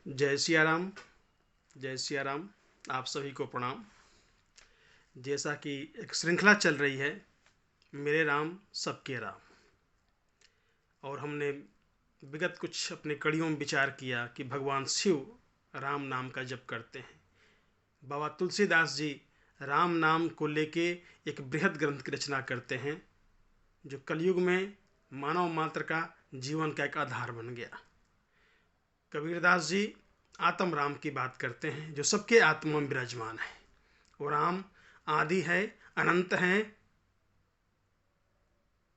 जय सिया राम। जय सिया राम। आप सभी को प्रणाम। जैसा कि एक श्रृंखला चल रही है, मेरे राम सबके राम, और हमने विगत कुछ अपने कड़ियों में विचार किया कि भगवान शिव राम नाम का जप करते हैं। बाबा तुलसीदास जी राम नाम को लेके एक बृहद ग्रंथ की रचना करते हैं, जो कलयुग में मानव मात्र का जीवन का एक आधार बन गया। कबीरदास जी आत्म राम की बात करते हैं, जो सबके आत्मा में विराजमान है। वो राम आदि है, अनंत हैं,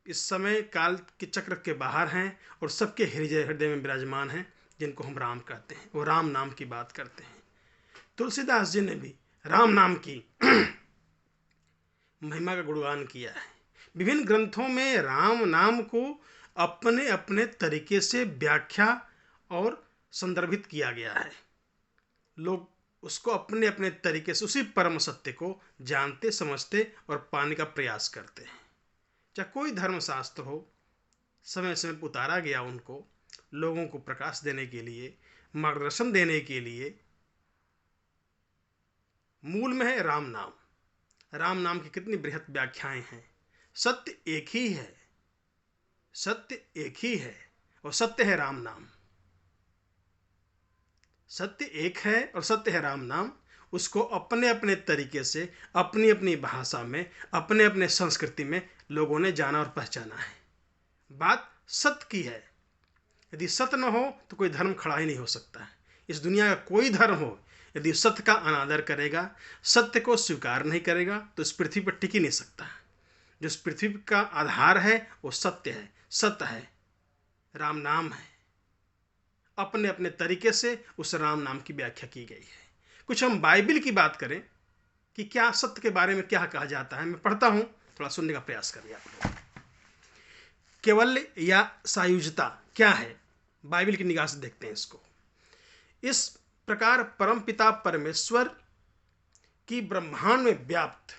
इस समय काल के चक्र के बाहर हैं और सबके हृदय में विराजमान हैं, जिनको हम राम कहते हैं। वो राम नाम की बात करते हैं। तुलसीदास जी ने भी राम नाम की महिमा का गुणगान किया है। विभिन्न ग्रंथों में राम नाम को अपने अपने तरीके से व्याख्या और संदर्भित किया गया है। लोग उसको अपने अपने तरीके से उसी परम सत्य को जानते, समझते और पाने का प्रयास करते हैं। चाहे कोई धर्मशास्त्र हो, समय समय पर उतारा गया उनको लोगों को प्रकाश देने के लिए, मार्गदर्शन देने के लिए। मूल में है राम नाम। राम नाम की कितनी बृहत व्याख्याएं हैं। सत्य एक ही है, सत्य एक ही है, और सत्य है राम नाम। सत्य एक है और सत्य है राम नाम। उसको अपने अपने तरीके से, अपनी अपनी भाषा में, अपने अपने संस्कृति में लोगों ने जाना और पहचाना है। बात सत्य की है। यदि सत्य न हो तो कोई धर्म खड़ा ही नहीं हो सकता है। इस दुनिया का कोई धर्म हो, यदि सत्य का अनादर करेगा, सत्य को स्वीकार नहीं करेगा, तो इस पृथ्वी पर टिक ही नहीं सकता। जो इस पृथ्वी का आधार है वो सत्य है, सत्य है, राम नाम है। अपने अपने तरीके से उस राम नाम की व्याख्या की गई है। कुछ हम बाइबल की बात करें कि क्या सत्य के बारे में क्या कहा जाता है। मैं पढ़ता हूं, थोड़ा सुनने का प्रयास करिए आप लोग। केवल्य या सायुज्यता क्या है, बाइबल की निगाह से देखते हैं इसको। इस प्रकार परमपिता परमेश्वर की ब्रह्मांड में व्याप्त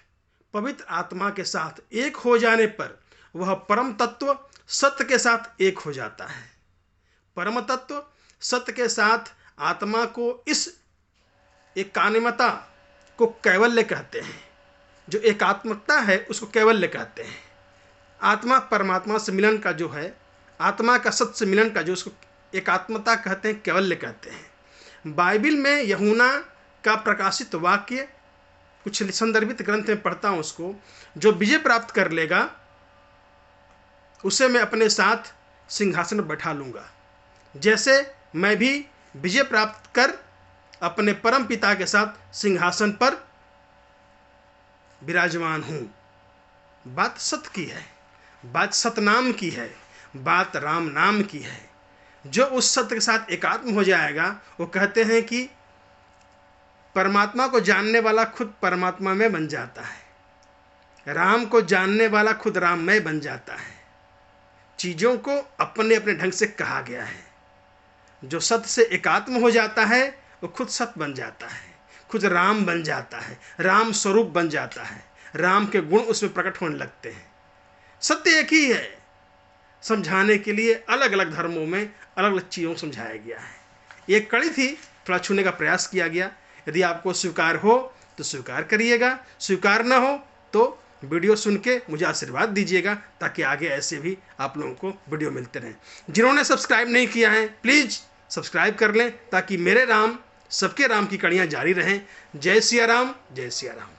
पवित्र आत्मा के साथ एक हो जाने पर वह परम तत्व सत्य के साथ एक हो जाता है। परम तत्व सत्य के साथ आत्मा को इस एकात्मता को कैवल्य कहते हैं। जो एकात्मकता है उसको कैवल्य कहते हैं। आत्मा परमात्मा से मिलन का जो है, आत्मा का सत्य से मिलन का जो उसको एकात्मता कहते हैं, कैवल्य कहते हैं। बाइबल में यूहन्ना का प्रकाशित वाक्य कुछ संदर्भित ग्रंथ में पढ़ता हूँ उसको, जो विजय प्राप्त कर लेगा उसे मैं अपने साथ सिंहासन पर बैठा लूँगा, जैसे मैं भी विजय प्राप्त कर अपने परम पिता के साथ सिंहासन पर विराजमान हूँ। बात सत्य की है, बात सतनाम की है, बात राम नाम की है। जो उस सत्य के साथ एकात्म हो जाएगा, वो कहते हैं कि परमात्मा को जानने वाला खुद परमात्मा में बन जाता है, राम को जानने वाला खुद राम में बन जाता है। चीज़ों को अपने अपने ढंग से कहा गया है। जो सत्य से एकात्म हो जाता है वो खुद सत्य बन जाता है, खुद राम बन जाता है, राम स्वरूप बन जाता है, राम के गुण उसमें प्रकट होने लगते हैं। सत्य एक ही है। समझाने के लिए अलग अलग धर्मों में अलग अलग चीज़ों को समझाया गया है। एक कड़ी थी, थोड़ा छूने का प्रयास किया गया। यदि आपको स्वीकार हो तो स्वीकार करिएगा, स्वीकार ना हो तो वीडियो सुन के मुझे आशीर्वाद दीजिएगा, ताकि आगे ऐसे भी आप लोगों को वीडियो मिलते रहें। जिन्होंने सब्सक्राइब नहीं किया है प्लीज़ सब्सक्राइब कर लें, ताकि मेरे राम सबके राम की कड़ियाँ जारी रहें। जय सिया राम। जय सिया राम।